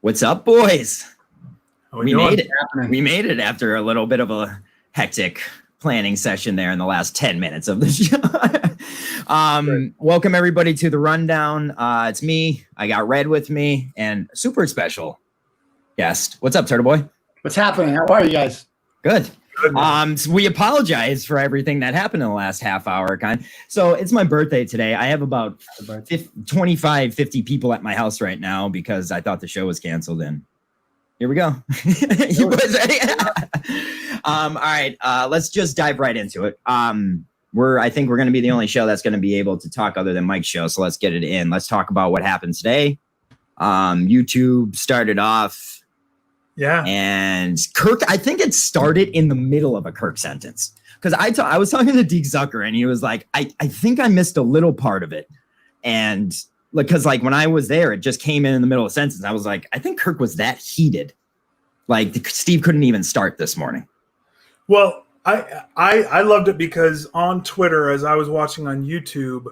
What's up, boys? We made it. Happening? We made it after a little bit of a hectic planning session there in the last 10 minutes of the show. Welcome everybody to the rundown. It's me. I got Red with me and super special guest. What's up, Turtle Boy? What's happening? How are you guys? Good. So we apologize for everything that happened in the last half hour. So it's my birthday today. I have about 25, 50 people at my house right now because I thought the show was canceled. And here we go. You boys ready? All right. Let's just dive right into it. I think we're going to be the only show that's going to be able to talk other than Mike's show. So let's get it in. Let's talk about what happened today. YouTube started off. Yeah. And Kirk, I think it started in the middle of a Kirk sentence. Because I was talking to Zonker and he was like, I think I missed a little part of it. And because like when I was there, it just came in the middle of a sentence. I was like, I think Kirk was that heated. Like Steve couldn't even start this morning. Well, I loved it because on Twitter, as I was watching on YouTube,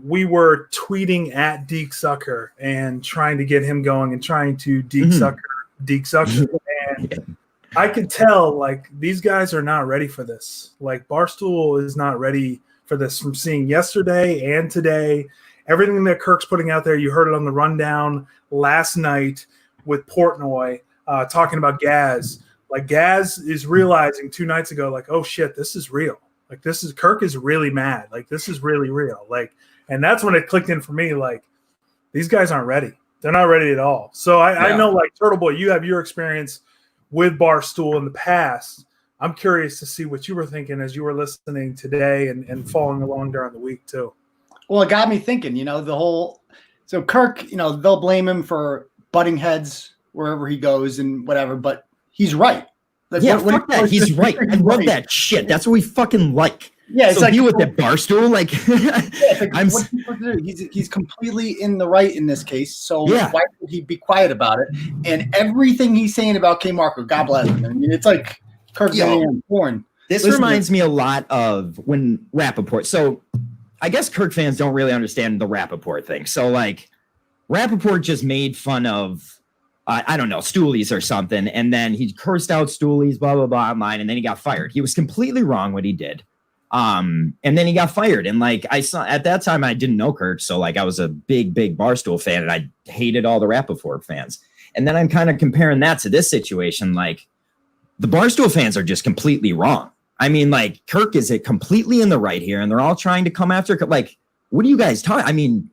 we were tweeting at Zonker and trying to get him going and trying to Zonker. And I could tell like these guys are not ready for this. Like Barstool is not ready for this from seeing yesterday and today. Everything that Kirk's putting out there, you heard it on the rundown last night with Portnoy talking about Gaz. Like Gaz is realizing 2 nights ago, like, oh shit, this is real. Like Kirk is really mad. Like this is really real. Like, and that's when it clicked in for me. Like these guys aren't ready. They're not ready at all. So I know, like Turtle Boy, you have your experience with Barstool in the past. I'm curious to see what you were thinking as you were listening today and following along during the week too. Well, it got me thinking, so Kirk, they'll blame him for butting heads wherever he goes and whatever, but he's right. Like, fuck that. He's right. I love that shit. That's what we fucking like. Yeah, it's so like you with that Barstool, like, he's completely in the right in this case. So why would he be quiet about it? And everything he's saying about K. Marco, God bless him. I mean, it's like Kirk getting porn. This reminds me a lot of when Rappaport. So I guess Kirk fans don't really understand the Rappaport thing. So like Rappaport just made fun of I don't know, Stoolies or something. And then he cursed out Stoolies, blah, blah, blah, online. And then he got fired. He was completely wrong what he did. And then he got fired. And like I saw at that time, I didn't know Kirk. So like I was a big Barstool fan and I hated all the Rappaport fans. And then I'm kind of comparing that to this situation. Like the Barstool fans are just completely wrong. I mean, like Kirk is completely in the right here. And they're all trying to come after, like, what are you guys talking? I mean,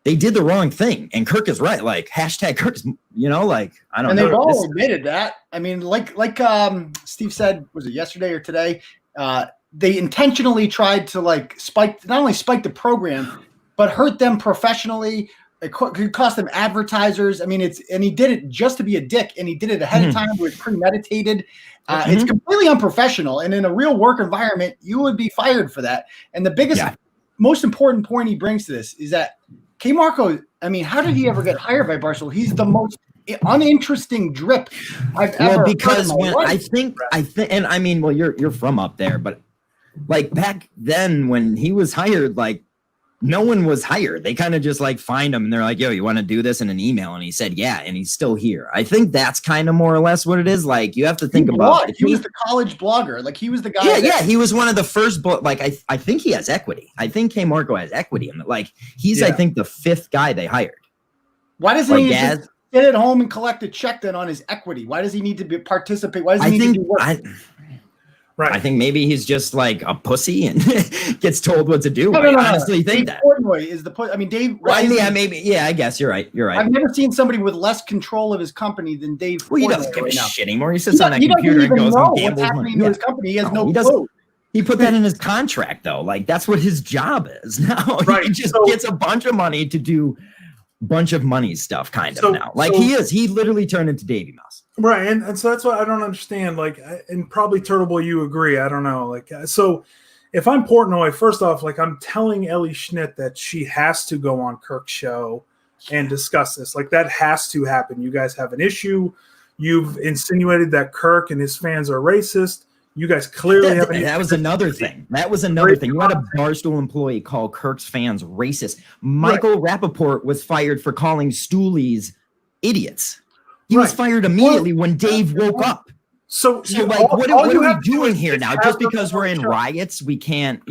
they did the wrong thing, and Kirk is right. Like hashtag Kirk is, like I don't know. And they've all admitted that. I mean, like Steve said, was it yesterday or today? They intentionally tried to not only spike the program, but hurt them professionally. It could cost them advertisers. I mean, and he did it just to be a dick, and he did it ahead of time. It was premeditated. It's completely unprofessional, and in a real work environment, you would be fired for that. And the biggest, most important point he brings to this is that K. Marco, I mean, how did he ever get hired by Barstool? He's the most uninteresting drip I've ever because heard in my when life. I think, and I mean, well, you're from up there, but like back then when he was hired, like no one was hired. They kind of just like find him and they're like, yo, you want to do this in an email? And he said, yeah. And he's still here. I think that's kind of more or less what it is. Like you have to think about he was the college blogger. Like he was the guy. Yeah. He was one of the first, like I think he has equity. I think K. Marco has equity. And like he's, I think the 5th guy they hired. Why doesn't he just sit at home and collect a check then on his equity? Why does he need to participate? Why does he need to do work? Right. I think maybe he's just like a pussy and gets told what to do. No, I honestly think that. Portnoy is the pussy. I mean, Dave. I guess you're right. I've never seen somebody with less control of his company than Dave. Well, he doesn't give a shit anymore. He sits on that computer and goes and gambles money. To his company. He has no clue. He put that in his contract, though. Like that's what his job is now. Right. He just gets a bunch of money to do bunch of money stuff now. Like he literally turned into Davey Mouse. Right. And so that's what I don't understand. Like, and probably Turtle Boy, you agree. I don't know. Like, so if I'm Portnoy, first off, like I'm telling Ellie Schnitt that she has to go on Kirk's show and discuss this. Like that has to happen. You guys have an issue. You've insinuated that Kirk and his fans are racist. You guys clearly have that was another thing. That was another thing. You had a Barstool employee call Kirk's fans racist. Michael Rappaport was fired for calling Stoolies idiots. He was fired immediately when Dave woke up. So like, what are we doing here now? Just because we're in riots, we can't,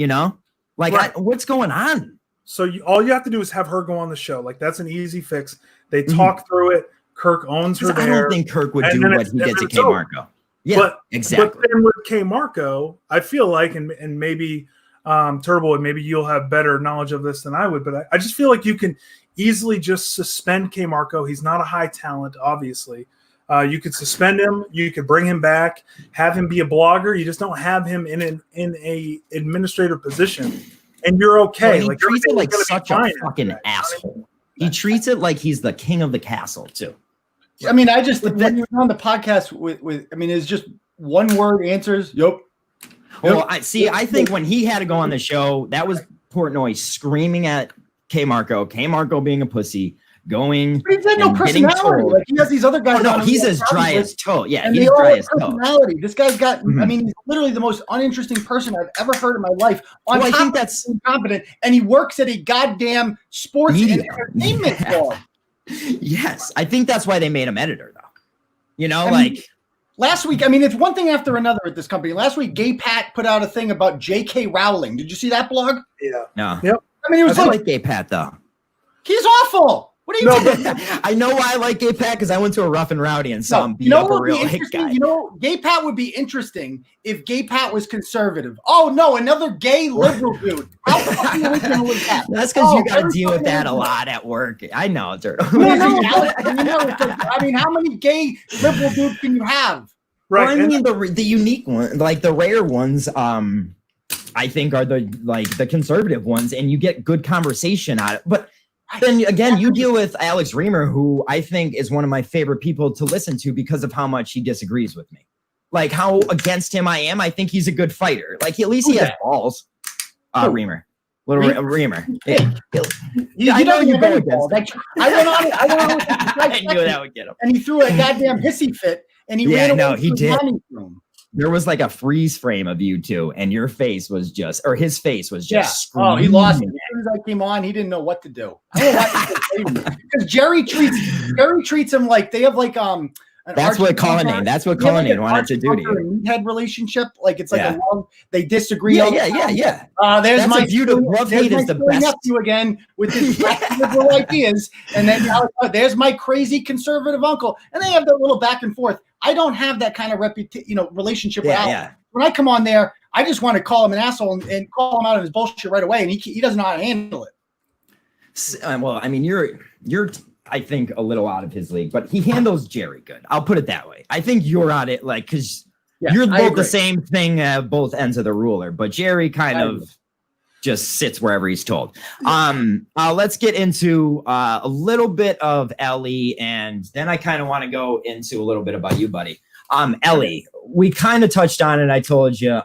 what's going on? So all you have to do is have her go on the show. Like, that's an easy fix. They talk through it. Kirk owns her there. I don't think Kirk would do what he did to K. Marco. Yeah, exactly. But then with K. Marco, I feel like, and maybe Turbo, and maybe you'll have better knowledge of this than I would, but I just feel like you can easily just suspend K. Marco. He's not a high talent, obviously. You could suspend him. You could bring him back, have him be a blogger. You just don't have him in a administrative position, and you're okay. He treats it like such a fucking asshole. He treats it like he's the king of the castle too. I mean, when you were on the podcast it's just one word answers. Yep. Well, I think when he had to go on the show, that was Portnoy screaming at K. Marco being a pussy. But he's had no personality. Like, he has these other guys. No, he's as dry as toast. Yeah, and he's dry as toast. This guy's got. I mean, he's literally the most uninteresting person I've ever heard in my life. I think that's incompetent, and he works at a goddamn sports and entertainment club. Yes, I think that's why they made him editor, though. Last week, it's one thing after another at this company. Last week, Gay Pat put out a thing about J.K. Rowling. Did you see that blog? Yeah. No. Yep. It was like Gay Pat though. He's awful. What are you doing? I know why I like Gay Pat because I went to a Rough and Rowdy and saw him beat up a real hit guy. Gay Pat would be interesting if Gay Pat was conservative. Oh no, another gay liberal dude. How fucking original was that? That's because you got to deal with that a lot at work. I know, Turtle. How many gay liberal dudes can you have? Right. Well, the unique one, like the rare ones, I think are the conservative ones, and you get good conversation out of it. But then again, you deal with Alex Reamer, who I think is one of my favorite people to listen to because of how much he disagrees with me. Like how against him I am. I think he's a good fighter. Like at least he has balls. Reamer. Reamer. Yeah. I know you go against him. I went on it. I knew that would get him. And he threw a goddamn hissy fit and he ran away. No, he did. There was like a freeze frame of you two, and your face was just, or his face was just. Screaming. Oh, he lost it. As soon as I came on, he didn't know what to do. I don't know why because Jerry treats him like they have like That's what Cullinane wanted to do to you. Meathead relationship, like it's like a love. They disagree. Yeah. There's my beautiful love hate is the best. Nephew again with his liberal ideas, and then there's my crazy conservative uncle, and they have that little back and forth. I don't have that kind of relationship with Al. When I come on there, I just want to call him an asshole and call him out of his bullshit right away, and he doesn't know how to handle it. Well, I mean, you're I think a little out of his league, but he handles Jerry good. I'll put it that way. I think you're on it, like, because you're both the same thing at both ends of the ruler, but Jerry kind of just sits wherever he's told. Let's get into a little bit of Ellie, and then I kind of want to go into a little bit about you, buddy. Ellie, we kind of touched on it. I told you,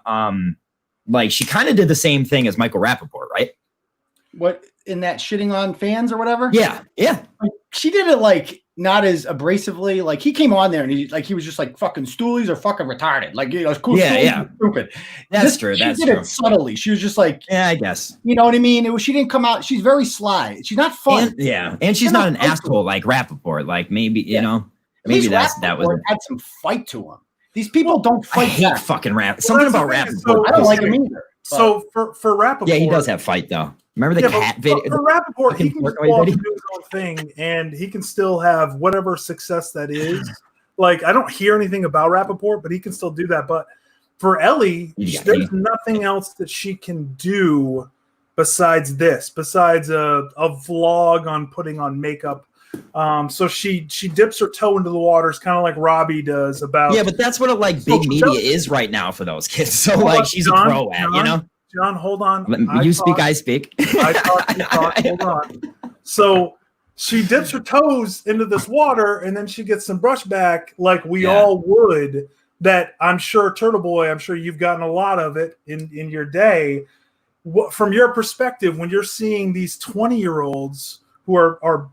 like she kind of did the same thing as Michael Rappaport, right? What, in that shitting on fans or whatever? Yeah. Like, she did it like not as abrasively. Like he came on there and he was just like fucking stoolies are fucking retarded. Like it's cool. Yeah. Stupid. That's true. She did it subtly. She was just like, I guess. You know what I mean? She didn't come out. She's very sly. She's not fun. And she's not an asshole like Rappaport. Like maybe maybe that was had some fight to him. These people don't fight. I hate fucking Rappaport. Something about Rappaport. I don't like him either. So for Rappaport, he does have fight though. Remember the cat video? For Rappaport, he can do his own thing, and he can still have whatever success that is. Like, I don't hear anything about Rappaport, but he can still do that. But for Ellie, there's nothing else that she can do besides this, besides a vlog on putting on makeup. So she dips her toe into the waters, kind of like Robbie does about. Yeah, but that's what big media is right now for those kids. So like she's a pro at, you know. John, hold on. I speak. I talk. Hold on. So she dips her toes into this water, and then she gets some brush back, like we all would. That I'm sure, Turtle Boy, I'm sure you've gotten a lot of it in your day. From your perspective, when you're seeing these 20-year-olds who are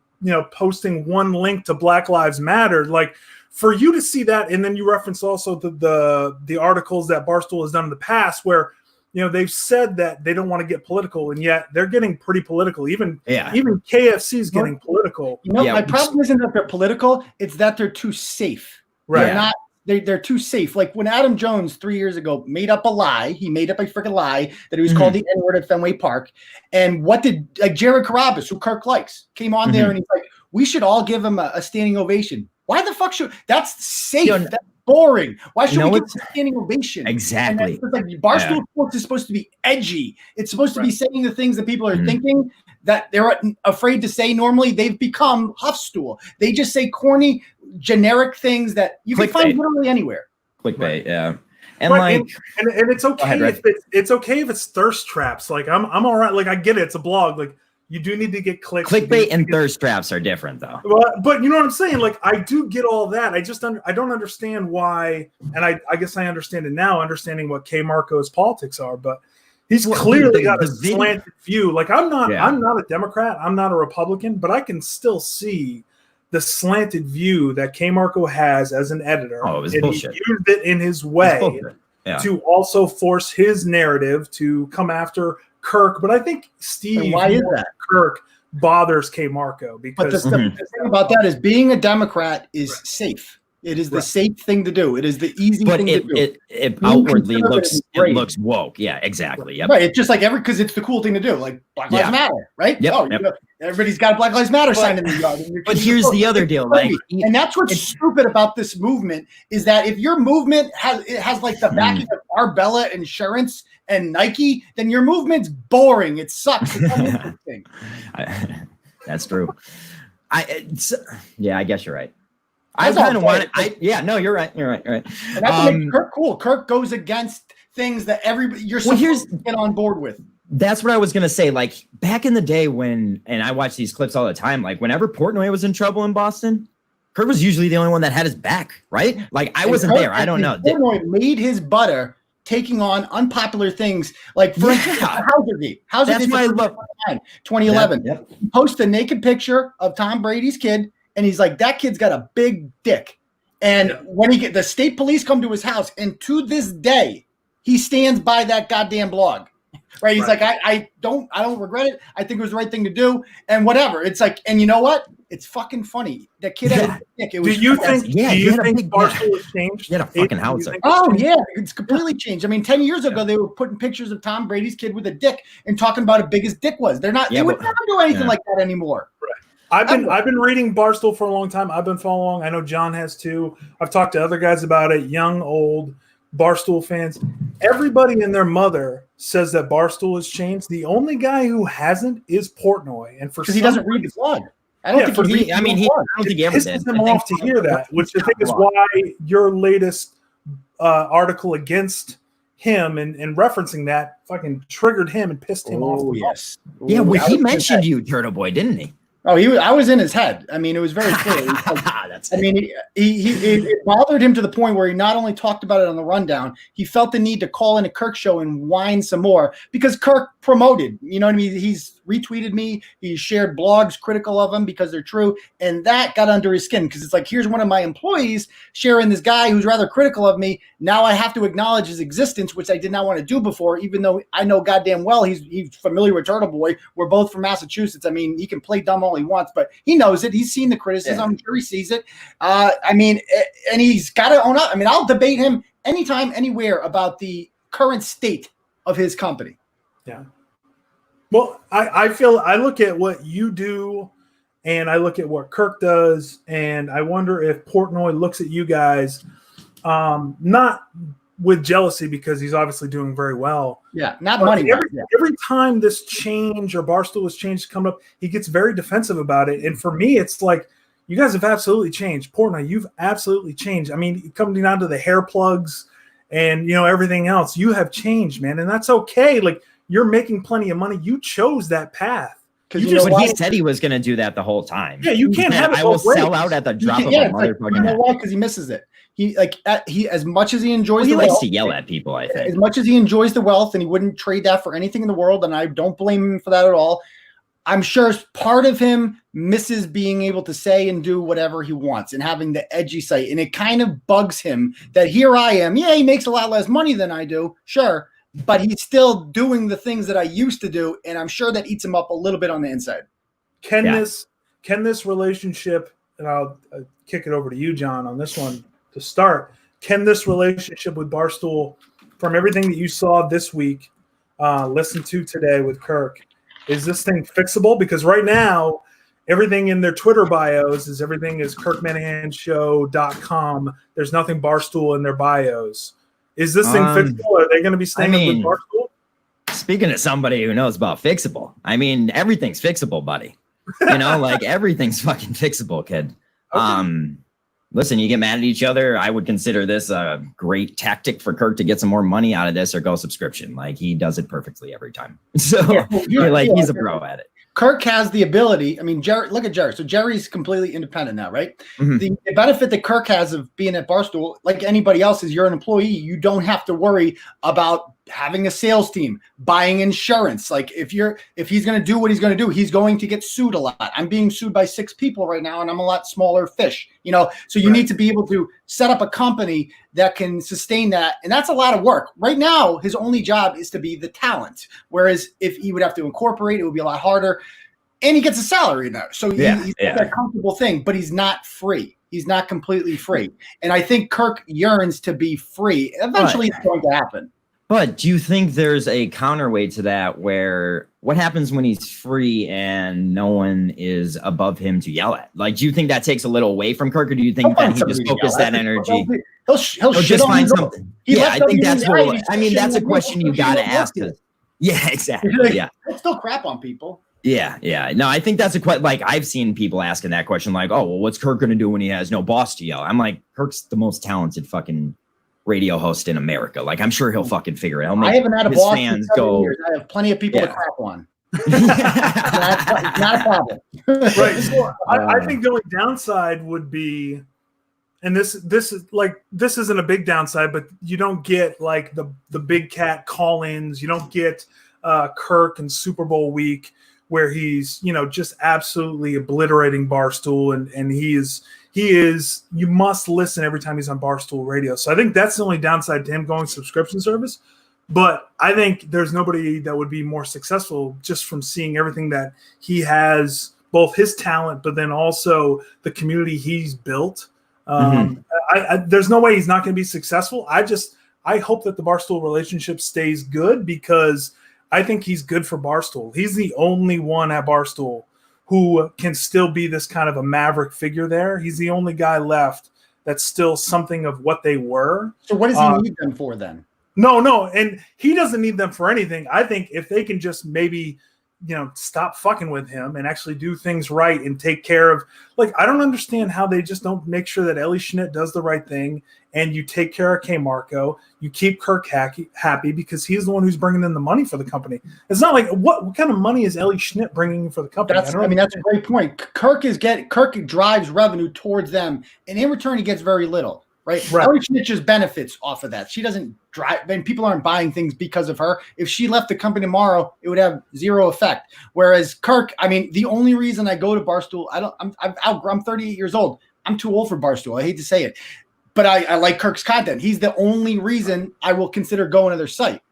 posting one link to Black Lives Matter, like for you to see that, and then you reference also the articles that Barstool has done in the past, where they've said that they don't want to get political, and yet they're getting pretty political. Even KFC is getting political. My problem isn't that they're political; it's that they're too safe. Right. They're not. They're too safe. Like when Adam Jones 3 years ago made up a lie, he made up a freaking lie that he was called the N-word at Fenway Park. And what did Jared Carrabis, who Kirk likes, came on there and he's like, we should all give him a standing ovation. Why the fuck should that's safe? That's boring. Why should we give a standing ovation? Exactly. Like Barstool Sports is supposed to be edgy. It's supposed to be saying the things that people are thinking that they're afraid to say normally. They've become Huffstool. They just say corny, generic things that you can find literally anywhere. Clickbait, yeah. And and it's okay if it's okay if it's thirst traps. Like I'm all right. Like I get it. It's a blog. Like you do need to get clicks. Clickbait and thirst traps are different, though. But you know what I'm saying? Like I do get all that. I just I don't understand why. And I guess I understand it now, understanding what K. Marco's politics are. But he's clearly got a slanted view. Like I'm not a Democrat. I'm not a Republican. But I can still see the slanted view that K. Marco has as an editor. Oh, it was bullshit. He used it in his way to also force his narrative to come after Kirk. But I think Steve, why is that? Kirk bothers K. Marco because the thing about that is being a Democrat is safe. It is the safe thing to do. It is the easy thing to do. It outwardly looks woke. Yeah, exactly. Yep. Right. It's just like because it's the cool thing to do. Like Black Lives Matter, right? Yep. Everybody's got a Black Lives Matter sign in the yard. But here's the other deal. Like, and that's what's stupid about this movement is that if your movement has like the backing of Arbella Insurance and Nike, then your movement's boring. It sucks. It's uninteresting. That's true. I guess you're right. I kind of want it. No, you're right. You're right. And that's what makes Kirk cool. Kirk goes against things that you're supposed to get on board with. That's what I was going to say. Like back in the day and I watch these clips all the time, like whenever Portnoy was in trouble in Boston, Kirk was usually the only one that had his back, right? Like I wasn't there. I don't know. Portnoy made his butter taking on unpopular things like for instance, Hausergate. That's why I love 2011. He posts a naked picture of Tom Brady's kid. And he's like, that kid's got a big dick. And when the state police come to his house, and to this day, he stands by that goddamn blog. Right? He's like, I don't regret it. I think it was the right thing to do. And whatever. It's like, and you know what? It's fucking funny. That kid had a dick. It was do you think Barstool has changed? He had a fucking house. Oh, yeah. It's completely changed. I mean, 10 years ago, they were putting pictures of Tom Brady's kid with a dick and talking about how big his dick was. They would never do anything like that anymore. Right. I've been reading Barstool for a long time. I've been following. I know John has too. I've talked to other guys about it, young, old, Barstool fans. Everybody and their mother says that Barstool has changed. The only guy who hasn't is Portnoy, and because he doesn't read the blog. I don't think he. I don't think he ever pisses him off to hear that, which I think is why your latest article against him and referencing that fucking triggered him and pissed him off. Yes. Yeah, well, he mentioned you, Turtle Boy, didn't he? Oh, I was in his head. I mean, it was very clear. It bothered him to the point where he not only talked about it on the rundown, he felt the need to call in a Kirk show and whine some more because Kirk promoted. You know what I mean? He's retweeted me. He shared blogs critical of him because they're true. And that got under his skin because it's like, here's one of my employees sharing this guy who's rather critical of me. Now I have to acknowledge his existence, which I did not want to do before, even though I know goddamn well he's familiar with Turtle Boy. We're both from Massachusetts. I mean, he can play dumb all he wants, but he knows it. He's seen the criticism. Yeah. I'm sure he sees it. And he's got to own up. I mean, I'll debate him anytime, anywhere about the current state of his company. Yeah. Well, I look at what you do and I look at what Kirk does, and I wonder if Portnoy looks at you guys not with jealousy because he's obviously doing very well. Yeah, not money. Every time this change or Barstool has changed come up, he gets very defensive about it. And for me, it's like, you guys have absolutely changed. Portnoy, you've absolutely changed. I mean, coming down to the hair plugs and, everything else, you have changed, man. And that's okay. Like, you're making plenty of money. You chose that path. But he said he was going to do that the whole time. Yeah, you can't have it. I will sell out at the drop of a motherfucking You know why? Because he misses it. He as much as he enjoys he the likes wealth, to yell at people, I think. As much as he enjoys the wealth and he wouldn't trade that for anything in the world, and I don't blame him for that at all. I'm sure part of him misses being able to say and do whatever he wants and having the edgy site. And it kind of bugs him that here I am. Yeah, he makes a lot less money than I do. Sure. but he's still doing the things that I used to do, and I'm sure that eats him up a little bit on the inside. Can this relationship, and I'll kick it over to you, John, on this one to start. Can this relationship with Barstool, from everything that you saw this week, listened to today with Kirk, is this thing fixable? Because right now, everything in their Twitter bios is everything is KirkManahanshow.com. There's nothing Barstool in their bios. Is this thing fixable? Are they going to be staying with Barstool? Speaking of somebody who knows about fixable, I mean, everything's fixable, buddy. You know, like everything's fucking fixable, kid. Okay. Listen, you get mad at each other. I would consider this a great tactic for Kirk to get some more money out of this or go subscription. Like he does it perfectly every time. So he's a pro at it. Kirk has the ability. I mean, Jerry, look at Jerry. So Jerry's completely independent now, right? Mm-hmm. The benefit that Kirk has of being at Barstool, like anybody else, is you're an employee. You don't have to worry about having a sales team, buying insurance. Like if he's going to do what he's going to do, he's going to get sued a lot. I'm being sued by 6 people right now, and I'm a lot smaller fish, you know? So you need to be able to set up a company that can sustain that. And that's a lot of work. Right now, his only job is to be the talent. Whereas if he would have to incorporate, it would be a lot harder. And he gets a salary now. So he's got a comfortable thing, but he's not free. He's not completely free. And I think Kirk yearns to be free. Eventually it's going to happen. But do you think there's a counterweight to that where what happens when he's free and no one is above him to yell at? Like, do you think that takes a little away from Kirk, or do you think that he just focused that energy? He'll just find something. Yeah, I think that's what, I mean, that's a question you got to ask. Yeah, exactly. Yeah. He'll still crap on people. Yeah. No, I think that's a question. Like, I've seen people asking that question, like, oh, well, what's Kirk going to do when he has no boss to yell? I'm like, Kirk's the most talented fucking radio host in America. Like, I'm sure he'll fucking figure it out. I haven't had a boss in 7 years. I have plenty of people to crap on. It's not a problem. Right. So I think the only downside would be, and this isn't a big downside, but you don't get like the big cat call-ins. You don't get Kirk and Super Bowl week where he's, you know, just absolutely obliterating Barstool, and he is you must listen every time he's on Barstool Radio. So I think that's the only downside to him going subscription service. But I think there's nobody that would be more successful just from seeing everything that he has, both his talent, but then also the community he's built. There's no way he's not going to be successful. I hope that the Barstool relationship stays good, because I think he's good for Barstool. He's the only one at Barstool who can still be this kind of a maverick figure there. He's the only guy left that's still something of what they were. So what does he need them for then? No. And he doesn't need them for anything. I think if they can just maybe, you know, stop fucking with him and actually do things right and take care of, like, I don't understand how they just don't make sure that Ellie Schnitt does the right thing, and you take care of K. Marco, you keep Kirk happy because he's the one who's bringing in the money for the company. It's not like what kind of money is Ellie Schnitt bringing in for the company? That's a great point. Kirk drives revenue towards them, and in return he gets very little. Right. Ellie Schnitt just benefits off of that. She doesn't drive, and people aren't buying things because of her. If she left the company tomorrow, it would have zero effect. Whereas Kirk, I mean, the only reason I go to Barstool, I'm 38 years old. I'm too old for Barstool. I hate to say it, but I like Kirk's content. He's the only reason I will consider going to their site.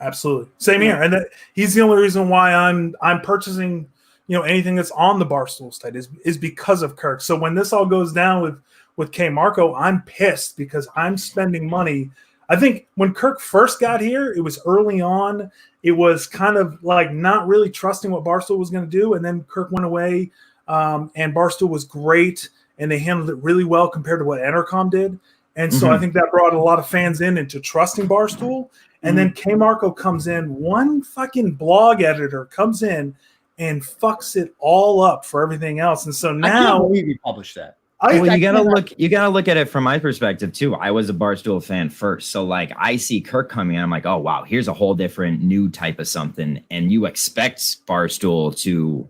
Absolutely, same here. And he's the only reason why I'm purchasing, you know, anything that's on the Barstool site is because of Kirk. So when this all goes down with K. Marco, I'm pissed because I'm spending money. I think when Kirk first got here, it was early on. It was kind of like not really trusting what Barstool was going to do. And then Kirk went away, and Barstool was great, and they handled it really well compared to what Entercom did. And so I think that brought a lot of fans into trusting Barstool. And then K. Marco comes in, one fucking blog editor comes in and fucks it all up for everything else. And so now I can't believe he published that. You gotta look at it from my perspective too. I was a Barstool fan first, so like I see Kirk coming in, I'm like, oh wow, here's a whole different new type of something, and you expect Barstool to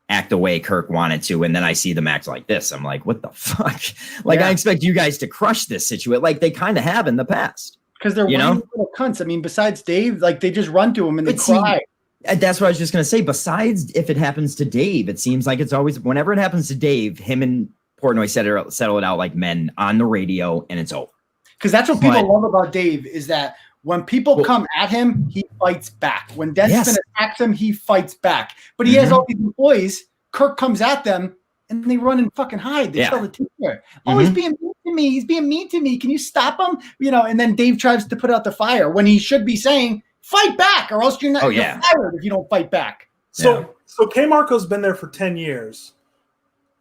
act the way Kirk wanted to, and then I see them act like this. I'm like, what the fuck? Like, I expect you guys to crush this situation, like they kind of have in the past, because they're little cunts. I mean, besides Dave, like they just run to him and they cry. That's what I was just gonna say. Besides, if it happens to Dave, it seems like it's always whenever it happens to Dave, him and Portnoy settle it out like men on the radio, and it's over. Because that's what people love about Dave, is that When people come at him, he fights back. When Deadspin attacks him, he fights back. But he has all these employees. Kirk comes at them, and they run and fucking hide. They tell the teacher, "Oh, he's being mean to me. He's being mean to me. Can you stop him?" And then Dave tries to put out the fire when he should be saying, "Fight back, or else you're not you're fired if you don't fight back." So K Marco's been there for 10 years.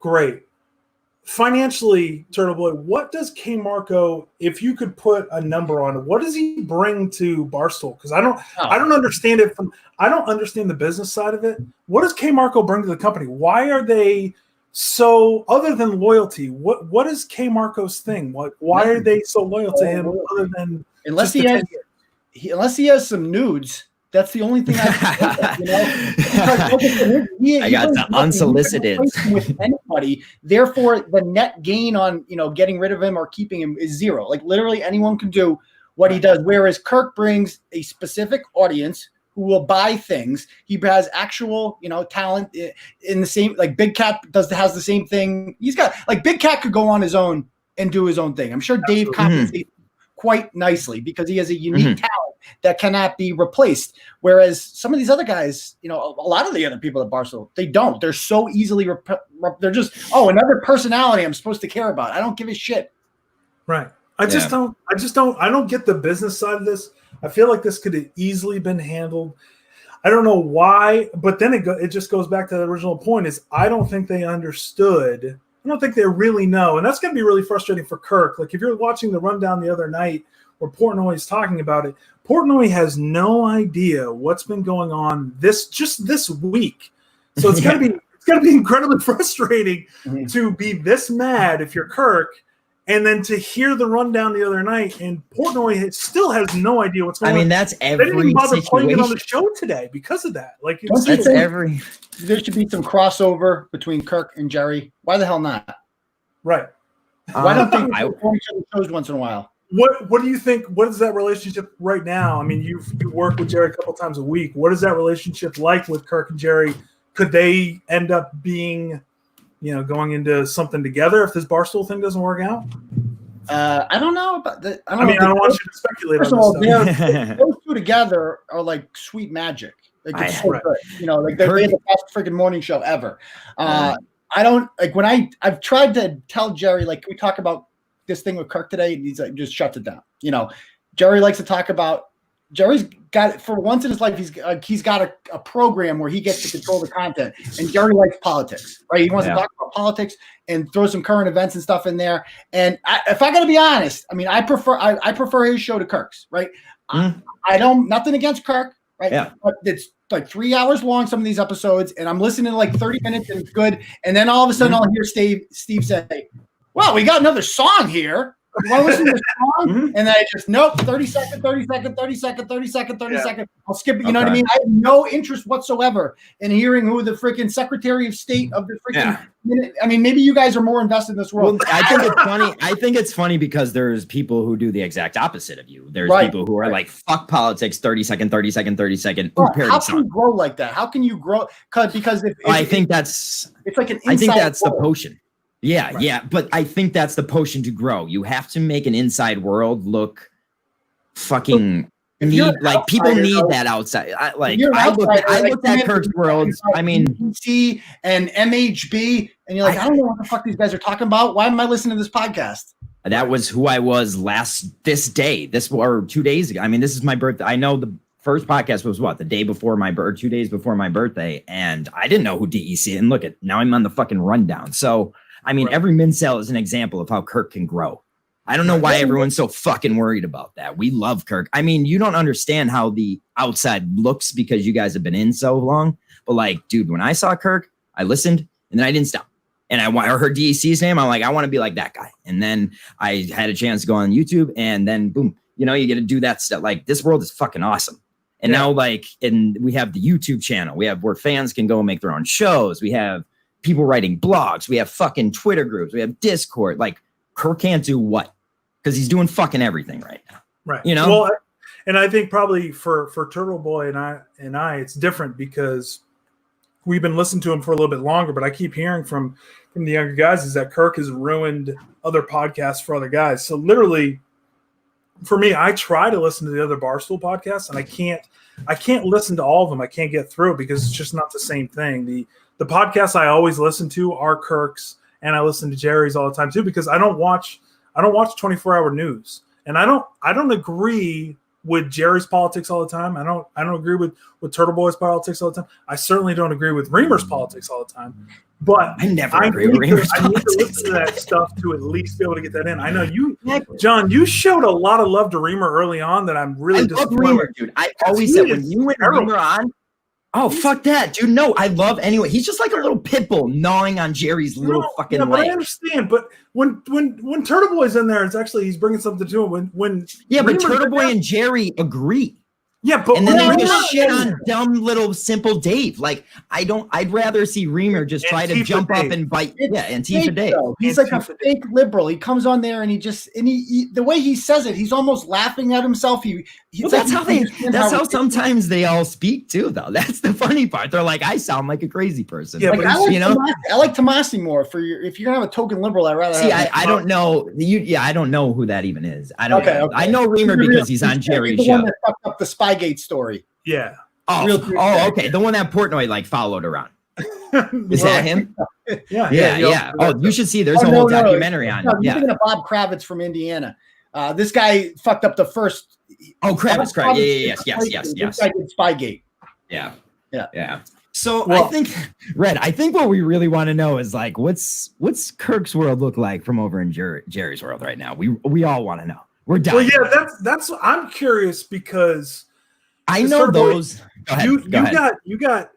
Great. Financially, Turtle Boy, what does K Marco, if you could put a number on it, what does he bring to Barstool? Because I don't understand it I don't understand the business side of it. What does K Marco bring to the company? Why are they so, other than loyalty, what is K Marco's thing? Why are they so loyal to him other than unless he has some nudes? That's the only thing I got the unsolicited with anybody. Therefore, the net gain on getting rid of him or keeping him is zero. Like literally anyone can do what he does. Whereas Kirk brings a specific audience who will buy things. He has actual talent in the same. Like Big Cat has the same thing. He's got Big Cat could go on his own and do his own thing. I'm sure Dave compensates quite nicely because he has a unique talent that cannot be replaced. Whereas some of these other guys, a lot of the other people at Barstool, they don't. They're so easily they're just another personality I'm supposed to care about. I don't give a shit. Right. I don't get the business side of this. I feel like this could have easily been handled. I don't know why, but then it just goes back to the original point is I don't think they understood. I don't think they really know. And that's going to be really frustrating for Kirk. Like if you're watching the rundown the other night where Portnoy is talking about it, Portnoy has no idea what's been going on this week. So it's going to be incredibly frustrating to be this mad if you're Kirk. And then to hear the rundown the other night, and Portnoy still has no idea what's going on. I mean, that's every They didn't even bother situation. playing it on the show today because of that. Like, there should be some crossover between Kirk and Jerry. Why the hell not? Right. Why don't they perform each other's shows once in a while? What do you think? What is that relationship right now? I mean, you work with Jerry a couple times a week. What is that relationship like with Kirk and Jerry? Could they end up being going into something together if this Barstool thing doesn't work out? I don't know about that. I don't want you to speculate on this. Those two together are like sweet magic. Like it's so good. They're the best freaking morning show ever. I don't like when I've tried to tell Jerry, can we talk about this thing with Kirk today? And he's like, just shuts it down. Jerry likes to talk about. Jerry's got, for once in his life, he's got a program where he gets to control the content. And Jerry likes politics, right? He wants to talk about politics and throw some current events and stuff in there. And if I got to be honest, I mean, I prefer his show to Kirk's, right? I don't, nothing against Kirk, right? Yeah. But it's like 3 hours long, some of these episodes, and I'm listening to 30 minutes and it's good. And then all of a sudden I'll hear Steve say, "Well, we got another song here. You want to listen to the song?" And then I just, nope, 30 second, 30 second, 30 second, 30 second, 30 second. I'll skip it. You know what I mean? I have no interest whatsoever in hearing who the freaking Secretary of State of the freaking minute. I mean, maybe you guys are more invested in this world. Well, I think it's funny. I think it's funny because there's people who do the exact opposite of you. There's people who are like, fuck politics, 30 second, 30 second, 30 second. How can you grow like that? How can you grow? Because I think that's it's like an I think that's world. the potion. Yeah, but I think that's the potion to grow. You have to make an inside world look fucking people need that outside. I looked at Kirk's world. I mean, BBC and MHB, and you're like, I don't know what the fuck these guys are talking about. Why am I listening to this podcast? That was who I was this day, or 2 days ago. I mean, this is my birthday. I know the first podcast was the day before my birthday, 2 days before my birthday, and I didn't know who DEC. And look at now, I'm on the fucking rundown. So. I mean, every mincel is an example of how Kirk can grow. I don't know why everyone's so fucking worried about that. We love Kirk. I mean, you don't understand how the outside looks because you guys have been in so long. But dude, when I saw Kirk, I listened and then I didn't stop. And I heard DEC's name. I'm like, I want to be like that guy. And then I had a chance to go on YouTube and then boom, you get to do that stuff. This world is fucking awesome. And now and we have the YouTube channel. We have where fans can go and make their own shows. We have people writing blogs. We have fucking Twitter groups. We have Discord. Kirk can't do what? Because he's doing fucking everything right now. Right. Well, and I think probably for Turtle Boy and I, it's different because we've been listening to him for a little bit longer. But I keep hearing from the younger guys is that Kirk has ruined other podcasts for other guys. So literally, for me, I try to listen to the other Barstool podcasts, and I can't listen to all of them. I can't get through it because it's just not the same thing. The podcasts I always listen to are Kirk's, and I listen to Jerry's all the time too, because I don't watch 24-hour news, and I don't agree with Jerry's politics all the time. I don't agree with Turtle Boy's politics all the time. I certainly don't agree with Reamer's politics all the time. But I never agree with Reamer's I need to politics. listen to that stuff to at least be able to get that in. I know you, John, you showed a lot of love to Reamer early on that I'm really I love disappointed Reamer, with. dude. I always said when you and terrible. Reamer on, oh fuck that, dude. No, I love anyway. He's just like a little pit bull gnawing on Jerry's little fucking but I leg. understand. But when Turtle Boy's in there, it's actually he's bringing something to him. When Yeah, but Reamer's Turtle in Boy there- and Jerry agree. yeah, but And then they when just shit Reamer's in on dumb little simple Dave. Like I'd rather see Reamer just try to Antifa jump up Dave. and bite. It's Yeah, Antifa fake, Dave. though. He's like a Antifa fake liberal. He comes on there and he the way he says it, he's almost laughing at himself. Well, that's how sometimes they all speak too, though. That's the funny part. They're like, I sound like a crazy person. Yeah, Like, but I like you know, I like Tomasi more for your. If you're gonna have a token liberal, I'd rather. see, have I don't know. I don't know who that even is. I don't. Okay. I know Reamer because he's on Jerry's the show. one that fucked up the Spygate story. yeah. Okay. The one that Portnoy like followed around. Is that him? Yeah. Yeah. Oh, you should see. There's a whole documentary on it. You're Yeah. thinking of Bob Kravitz from Indiana. This guy fucked up the first. Oh, Kravitz. Bob Yeah. Kravitz Yes. This guy did Spygate. Yeah. So Well- I think, Red, I think what we really want to know is like, what's Kirk's world look like from over in Jerry's world right now? We all want to know. We're dying. Well, yeah, that's I'm curious because I Mr. know Boy, those. Go ahead. you got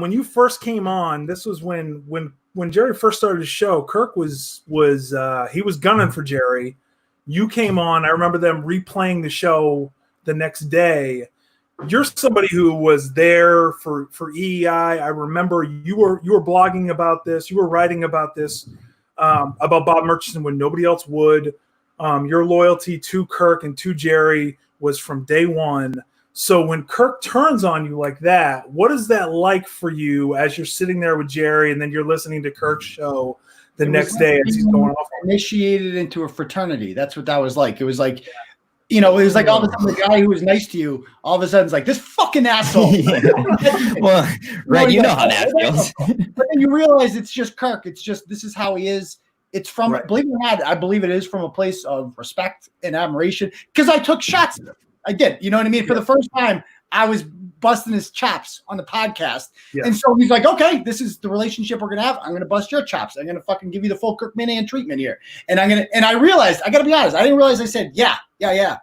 when you first came on. This was when Jerry first started his show. Kirk was he was gunning for Jerry. You came on. I remember them replaying the show the next day. You're somebody who was there for EEI. I remember you were blogging about this. You were writing about this about Bob Murchison when nobody else would. Your loyalty to Kirk and to Jerry was from day one. So when Kirk turns on you like that, what is that like for you as you're sitting there with Jerry and then you're listening to Kirk's show the next day as he's going off? Initiated into a fraternity. That's what that was like. It was like, it was like all of a sudden the guy who was nice to you, all of a sudden is like, this fucking asshole. Well, right, you know how that feels. But then you realize it's just Kirk. It's just, this is how he is. It's from, Right. believe it or not, I believe it is from a place of respect and admiration because I took shots at him. I did. You know what I mean? For the first time, I was busting his chops on the podcast. Yeah. And so he's like, okay, this is the relationship we're going to have. I'm going to bust your chops. I'm going to fucking give you the full Kirk Minahan treatment here. And I realized, I got to be honest, I didn't realize I said, yeah,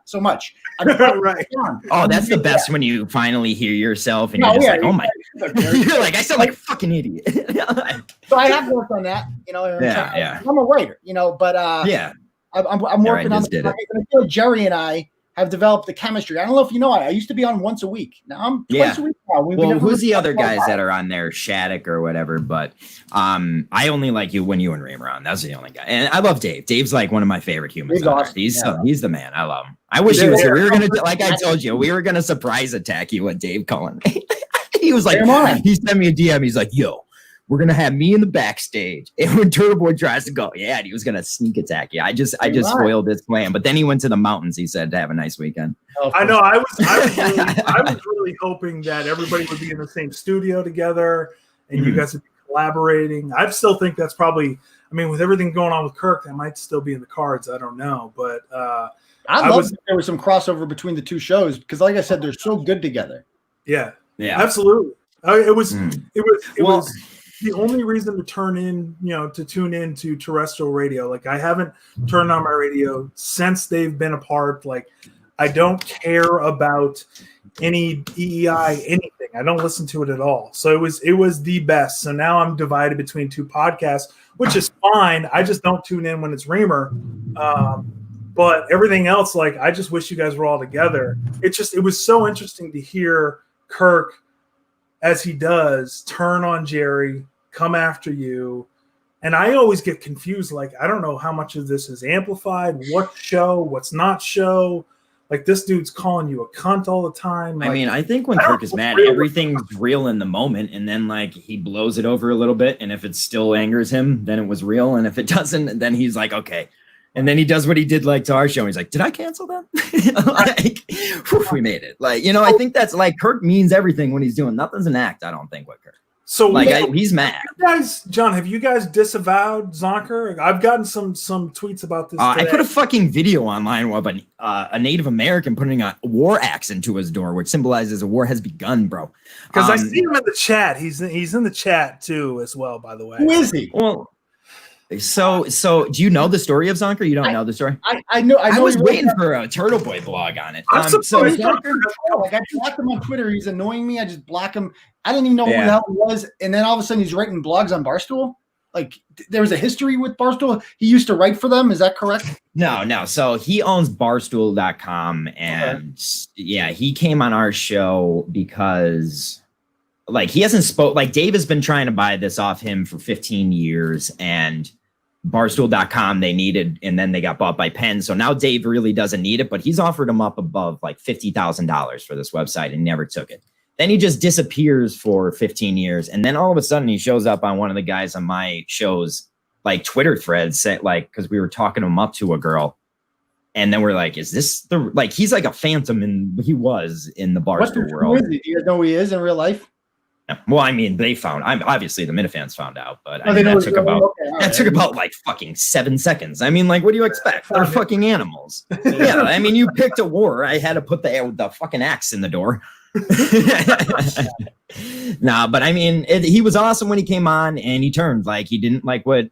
so much. Right. Oh, that's the best when you finally hear yourself and you're just like, oh my. You're like, I sound like a fucking idiot. So I have worked on that, and Yeah. I'm a writer, but Yeah. I'm Yeah, working I on just the did it. I feel like Jerry and I have developed the chemistry. I don't know if you know, I used to be on once a week. Now I'm twice a week now. Well, who's the other guys that are on there? Shattuck or whatever. But I only like you when you and Reamer on. That's the only guy. And I love Dave. Dave's like one of my favorite humans. He's awesome. He's the man. I love him. I wish he was here. We were gonna, like I told you, we were gonna surprise attack you with Dave calling me. He was like, he sent me a DM. He's like, yo, we're gonna have me in the backstage, and when Turtle Boy tries to go, and he was gonna sneak attack you. I just spoiled his plan. But then he went to the mountains. He said to have a nice weekend. I know. I was really hoping that everybody would be in the same studio together, and you guys would be collaborating. I still think that's probably. I mean, with everything going on with Kirk, that might still be in the cards. I don't know, but I love that there was some crossover between the two shows because, like I said, they're so good together. Yeah, Yeah, absolutely. It was Well, the only reason to tune in to terrestrial radio. Like I haven't turned on my radio since they've been apart. Like I don't care about any EEI, anything. I don't listen to it at all. So it was the best. So now I'm divided between two podcasts, which is fine. I just don't tune in when it's Reamer. But everything else, like I just wish you guys were all together. It was so interesting to hear Kirk, as he does, turn on Jerry, come after you. And I always get confused. Like, I don't know how much of this is amplified, what's show, what's not show. Like, this dude's calling you a cunt all the time. Like, I mean, I think when Kirk is mad, everything's real in the moment. And then, like, he blows it over a little bit. And if it still angers him, then it was real. And if it doesn't, then he's like, okay, And then he does what he did like to our show. He's like, did I cancel them? Like, whew, we made it. Like, I think that's like Kirk means everything when he's doing. Nothing's an act, I don't think, with Kirk. So like he's mad. John, have you guys disavowed Zonker? I've gotten some tweets about this. I put a fucking video online of a Native American putting a war axe into his door, which symbolizes a war has begun, bro. Because I see him in the chat. He's in the chat too, as well. By the way, Who is he? Well, so do you know the story of Zonker? You don't know the story? I know. I was waiting for a Turtle Boy blog on it. I'm surprised. Zonker, I blocked him on Twitter. He's annoying me. I just block him. I didn't even know who the hell he was. And then all of a sudden he's writing blogs on Barstool. Like there was a history with Barstool. He used to write for them. Is that correct? No. So he owns Barstool.com. And he came on our show because like he hasn't spoke. Like Dave has been trying to buy this off him for 15 years and Barstool.com they needed, and then they got bought by Penn. So now Dave really doesn't need it, but he's offered him up above like $50,000 for this website and never took it. Then he just disappears for 15 years. And then all of a sudden he shows up on one of the guys on my show's like Twitter threads, like, because we were talking him up to a girl. And then we're like, is this the, like, he's like a phantom, and he was in the Barstool world. Do you guys know who he is in real life? Well, I mean, they found, obviously the Minifans found out, but I mean, that took about like fucking 7 seconds. I mean, like, what do you expect? They're fucking animals. Yeah. I mean, you picked a war. I had to put the fucking axe in the door. Nah, but I mean, he was awesome when he came on, and he turned like he didn't like what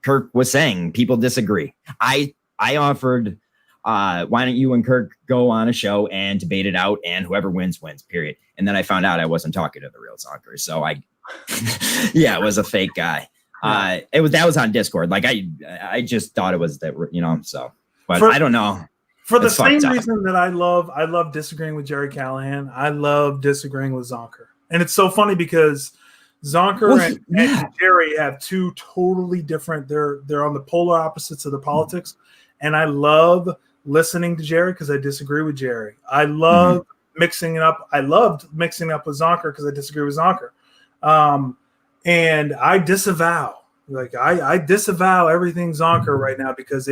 Kirk was saying. People disagree. I offered, why don't you and Kirk go on a show and debate it out, and whoever wins wins, period. And then I found out I wasn't talking to the real Zonker, so it was a fake guy. That was on Discord. Like I just thought it was that, so, but I don't know. For the same reason that I love disagreeing with Jerry Callahan, I love disagreeing with Zonker. And it's so funny because Zonker and Jerry have two totally different, they're on the polar opposites of the politics. And I love listening to Jerry because I disagree with Jerry. I love mixing it up. I loved mixing up with Zonker because I disagree with Zonker. And I disavow. Like I disavow everything Zonker right now because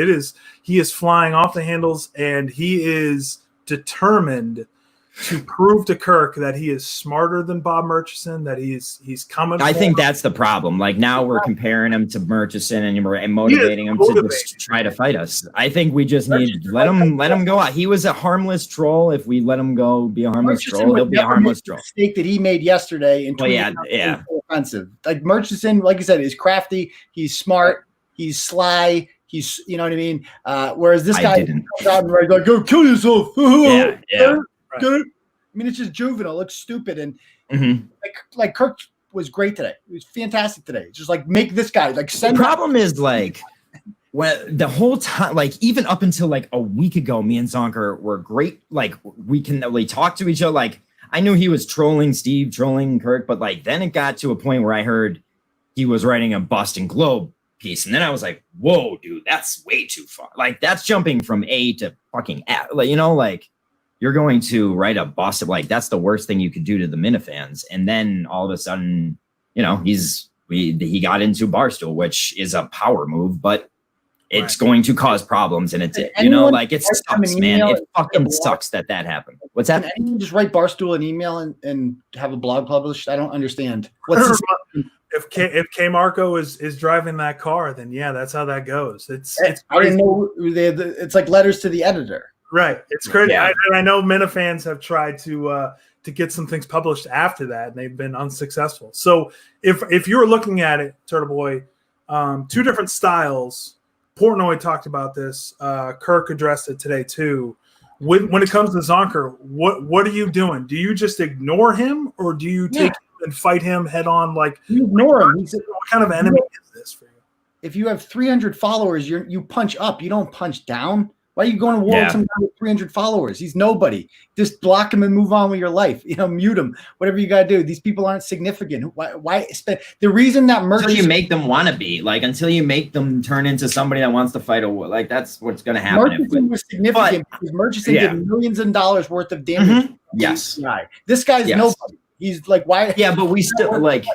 he is flying off the handles, and he is determined to prove to Kirk that he is smarter than Bob Murchison, that he's coming. I think that's the problem. Like now we're comparing him to Murchison and motivating him to just try to fight us. I think we just need to let him go out. He was a harmless troll. If we let him go be a harmless troll, he'll be a harmless troll. Mistake that he made yesterday and offensive. Like Murchison, like you said, is crafty. He's smart. He's sly. He's, you know what I mean. Whereas this guy comes out and like, go kill yourself. Right. I mean, it's just juvenile. It looks stupid, and like Kirk was great today. He was fantastic today. Just like make this guy like send. The problem is like when the whole time, like even up until like a week ago, me and Zonker were great. Like we can really talk to each other. Like I knew he was trolling Steve, trolling Kirk, but like then it got to a point where I heard he was writing a Boston Globe piece, and then I was like, "Whoa, dude, that's way too far. Like that's jumping from A to fucking F. Like like." You're going to write a Boston, like that's the worst thing you could do to the Minifans. And then all of a sudden, he got into Barstool, which is a power move, but it's going to cause problems. And it's, it sucks, man. It fucking sucks that happened. What's that? Can anyone just write Barstool an email and have a blog published? I don't understand. If K Marco is driving that car, then yeah, that's how that goes. It's I didn't know it's like letters to the editor. Right, it's crazy. Yeah. I know Minifans have tried to get some things published after that, and they've been unsuccessful. So if you're looking at it, Turtle Boy, two different styles. Portnoy talked about this. Kirk addressed it today too. When it comes to Zonker, what are you doing? Do you just ignore him, or do you take him and fight him head on? Like you ignore him. What kind of enemy is this for you? If you have 300 followers, you punch up. You don't punch down. Why are you going to war with some guy with 300 followers? He's nobody. Just block him and move on with your life. Mute him. Whatever you got to do. These people aren't significant. Why spend the reason that until you make them want to be, like until you make them turn into somebody that wants to fight a war, like that's what's going to happen. Murchison was significant because Murchison did millions of dollars worth of damage. Yes. This guy's nobody. He's like, why? Yeah, but we still like.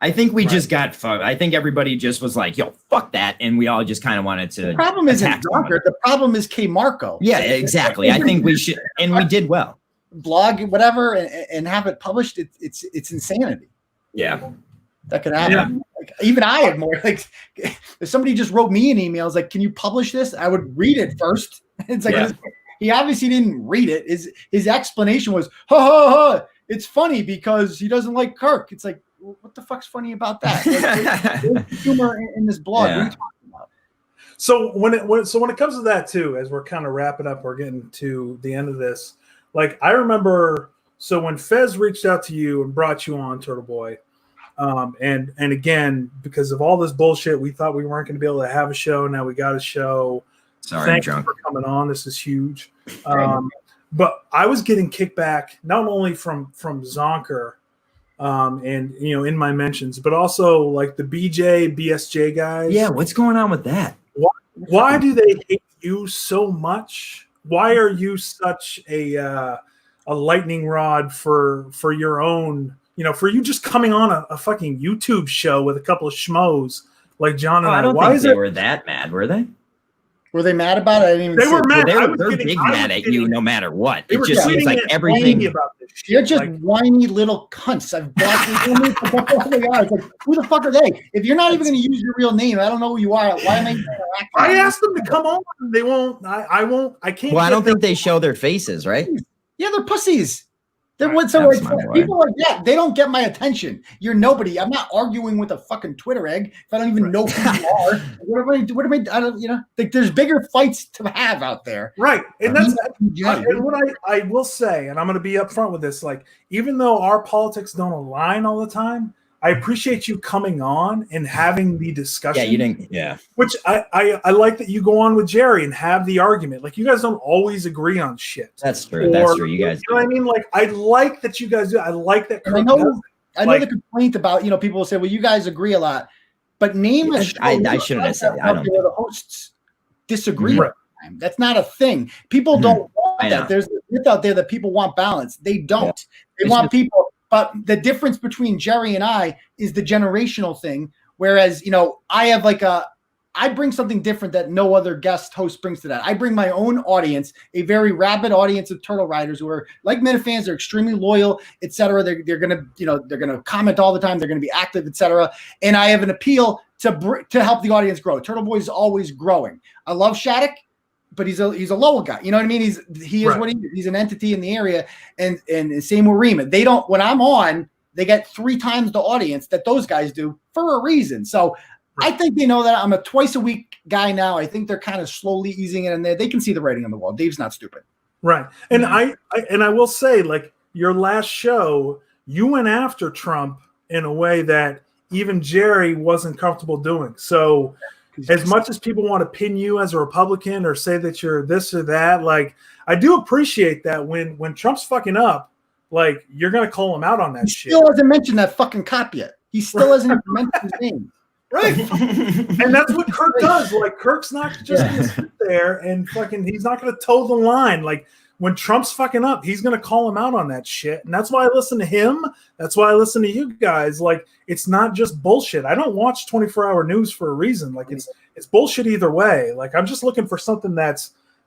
I think we just got fucked. I think everybody just was like, yo, fuck that. And we all just kind of wanted to. The problem isn't Zonker. The problem is K Marco. Yeah, exactly. I think we should. And we did well. Blog, whatever, and have it published. It's insanity. Yeah. That could happen. Yeah. Like, even I had more. Like, if somebody just wrote me an email, I was like, can you publish this? I would read it first. It's like, he obviously didn't read it. His explanation was, ha, ha, ha. It's funny because he doesn't like Kirk. It's like, what the fuck's funny about that? Like, there's humor in this blog. Yeah. What are you talking about? So when it comes to that too, as we're kind of wrapping up, we're getting to the end of this. Like I remember, so when Fez reached out to you and brought you on, Turtle Boy, and again because of all this bullshit, we thought we weren't going to be able to have a show. Now we got a show. Sorry, Thanks I'm drunk. for coming on. This is huge. But I was getting kickback not only from Zonker, and in my mentions, but also like the BSJ guys. Yeah, what's going on with that? Why do they hate you so much? Why are you such a lightning rod for your own? For you just coming on a fucking YouTube show with a couple of schmoes like John and I. I don't think they were that mad, were they? Were they mad about it? I didn't even they were mad. They're big mad at you no matter what. It just seems like everything. About this shit. You're just whiny little cunts. I've blocked them. Like, who the fuck are they? If you're not even going to use your real name, I don't know who you are. Why am I asked them to come on. They won't. I won't. I can't. Well, I don't think they show their faces, right? Yeah, they're pussies. They're Right, people like that. They don't get my attention. You're nobody. I'm not arguing with a fucking Twitter egg if I don't even know who you are. What am I? I don't. Like there's bigger fights to have out there. Right, and that's and what I will say, and I'm going to be upfront with this. Like, even though our politics don't align all the time, I appreciate you coming on and having the discussion. Yeah, you didn't. Yeah, which I like that you go on with Jerry and have the argument. Like, you guys don't always agree on shit. That's true. That's true. You guys. You know what I mean? Like, I like that you guys do. I like that. I know the complaint about people will say, well, you guys agree a lot, but name a show. I shouldn't have said that. I don't. The hosts disagree. Right. That's not a thing. People don't want that. There's a myth out there that people want balance. They don't. They want people. But the difference between Jerry and I is the generational thing. Whereas, I have I bring something different that no other guest host brings to that. I bring my own audience, a very rabid audience of Turtle Riders who are like Minifans. They're extremely loyal, etc. They're gonna, they're gonna comment all the time. They're gonna be active, etc. And I have an appeal to help the audience grow. Turtle Boy is always growing. I love Shattuck, but he's a Lowell guy. You know what I mean? He is what he is. He's an entity in the area, and same with Rima. They don't. When I'm on, they get 3 times the audience that those guys do for a reason. So I think they know that I'm a twice a week guy now. I think they're kind of slowly easing it in there. They can see the writing on the wall. Dave's not stupid, right? And I will say, like, your last show, you went after Trump in a way that even Jerry wasn't comfortable doing. So, as much as people want to pin you as a Republican or say that you're this or that, like, I do appreciate that when Trump's fucking up, like, you're going to call him out on that shit. He still hasn't mentioned that fucking cop yet. He still hasn't even mentioned his name. Right. And that's what Kirk does. Like, Kirk's not just going to sit there and fucking, he's not going to toe the line. Like, when Trump's fucking up, he's going to call him out on that shit. And that's why I listen to him. That's why I listen to you guys. Like, it's not just bullshit. I don't watch 24-hour news for a reason. Like, it's bullshit either way. Like, I'm just looking for something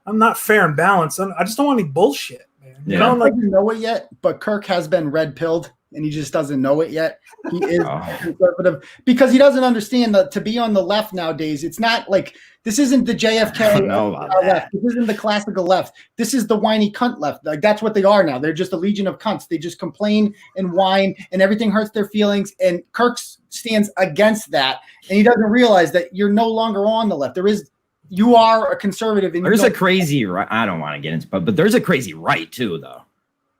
I'm not fair and balanced. I just don't want any bullshit, man. Yeah. You know, like, I don't know it yet, but Kirk has been red-pilled, and he just doesn't know it yet. He is conservative because he doesn't understand that to be on the left nowadays, it's not like this isn't the JFK left. This isn't the classical left. This is the whiny cunt left. Like, that's what they are now. They're just a legion of cunts. They just complain and whine, and everything hurts their feelings. And Kirk stands against that, and he doesn't realize that you're no longer on the left. You are a conservative. And there's a crazy right. I don't want to get into, but there's a crazy right too, though.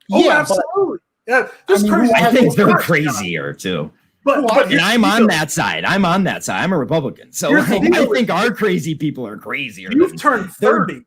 Yeah, absolutely. I think they're crazier too. But and I'm on that side. I'm a Republican. So I think our crazy people are crazier. You've turned 30.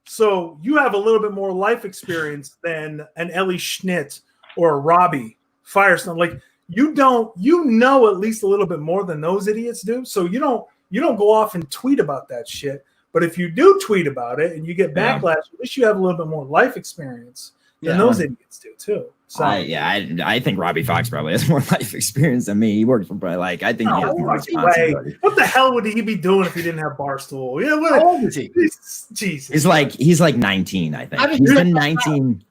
So you have a little bit more life experience than an Ellie Schnitt or a Robbie Firestone. Like, you know at least a little bit more than those idiots do. So you don't go off and tweet about that shit. But if you do tweet about it and you get backlash, at least you have a little bit more life experience than those idiots do too. So I think Robbie Fox probably has more life experience than me. He works for I think he has more responsibility. What the hell would he be doing if he didn't have Barstool? Yeah, what? How old is he? Jesus. He's like 19, I think. He's been 19.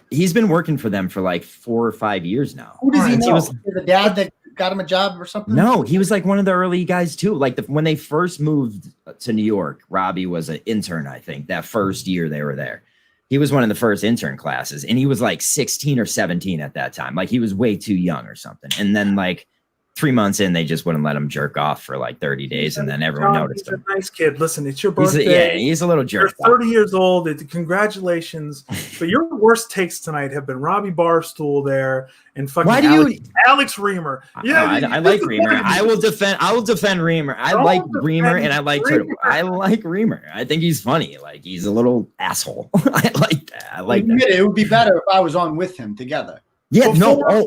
He's been working for them for like 4 or 5 years now. Who does he know? Is the dad that got him a job or something? No, he was like one of the early guys too. Like when they first moved to New York, Robbie was an intern, I think, that first year they were there. He was one of the first intern classes, and he was like 16 or 17 at that time. Like he was way too young or something. And then like 3 months in, they just wouldn't let him jerk off for like 30 days, and then everyone noticed him. He's a nice kid. Listen, it's your birthday. He's a little jerk. You're 30 years old. Congratulations. But your worst takes tonight have been Robbie Barstool there and fucking Alex Reamer. Yeah, I like Reamer. I will defend Reamer. I like Reamer, and I like Turtle. I like Reamer. I think he's funny. Like he's a little asshole. I like that. I like that. It would be better if I was on with him together. Yeah,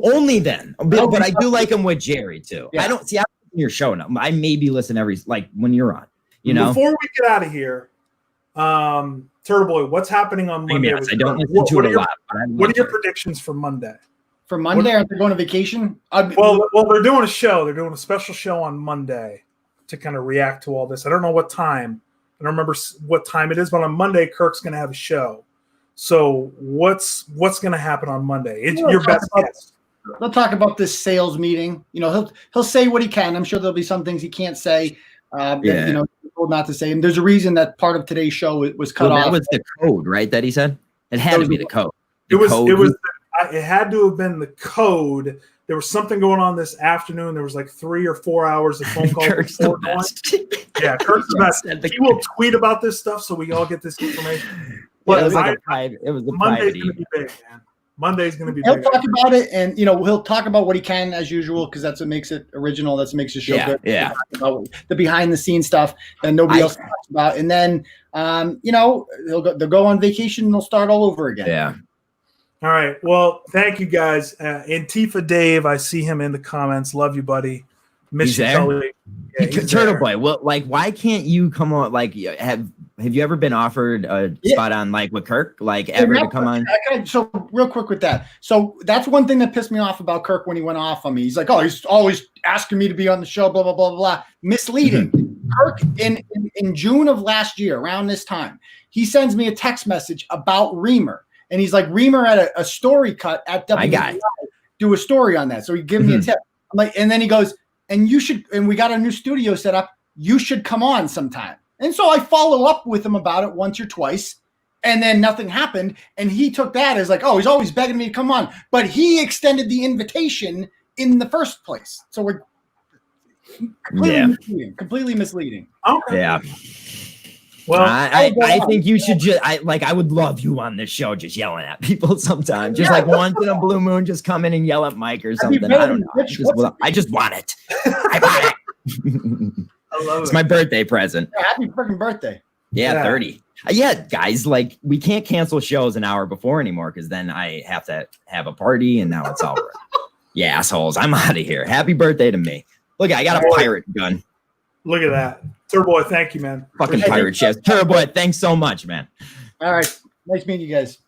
only then. But I do like him with Jerry too. Yeah. I don't see. I listen to your show now. I maybe listen like when you're on. You know. Before we get out of here, Turtle Boy, what's happening on Monday? Yes, I don't listen to it a lot. What are your predictions for Monday? For Monday, aren't they going on vacation? Well, they're doing a show. They're doing a special show on Monday to kind of react to all this. I don't know what time. I don't remember what time it is, but on Monday, Kirk's going to have a show. So what's going to happen on Monday? It's your best guess. They'll talk about this sales meeting. You know, he'll say what he can. I'm sure there'll be some things he can't say. That, you know, told not to say. And there's a reason that part of today's show was cut off. That was the code, right? That he said it had to be the code. It had to have been the code. There was something going on this afternoon. There was like 3 or 4 hours of phone calls. Kirk's the best. Yeah, Kirk's the best. He will tweet about this stuff so we all get this information. Well, it was like Monday's going to be big, man. Monday's going to be big. He'll talk about it, and you know he'll talk about what he can as usual because that's what makes it original. That's what makes the show good. Yeah. About the behind the scenes stuff that nobody else talks about, and then you know they'll go on vacation and they'll start all over again. Yeah. All right. Well, thank you guys. Antifa Dave, I see him in the comments. Love you, buddy. Miss you, Tully. Yeah, Turtle Boy. Well, like, why can't you come on? Like, have you ever been offered a spot on like with Kirk? Like, ever to come on? So, real quick with that. So, that's one thing that pissed me off about Kirk when he went off on me. He's like, "Oh, he's always asking me to be on the show." Blah blah blah blah. Misleading. Kirk in June of last year, around this time, he sends me a text message about Reamer, and he's like, "Reamer had a story cut at WWI. Do a story on that." So he gave me a tip. I'm like, and then he goes. And you should, and we got a new studio set up. You should come on sometime. And so I follow up with him about it once or twice, and then nothing happened. And he took that as like, oh, he's always begging me to come on. But he extended the invitation in the first place. So we're completely misleading. Okay. Yeah. Well, I think you should just I would love you on this show just yelling at people sometimes. Just like once in a blue moon, just come in and yell at Mike or something. I don't know. I just want it. I want it. I love it. It's my birthday present. Yeah, happy freaking birthday. Yeah, 30. Yeah, guys, like we can't cancel shows an hour before anymore because then I have to have a party and now it's all right. Yeah, assholes. I'm out of here. Happy birthday to me. Look, I got a pirate gun. Look at that. Turbo Boy, thank you, man. Fucking pirate ships. Turbo Boy, thanks so much, man. All right. Nice meeting you guys.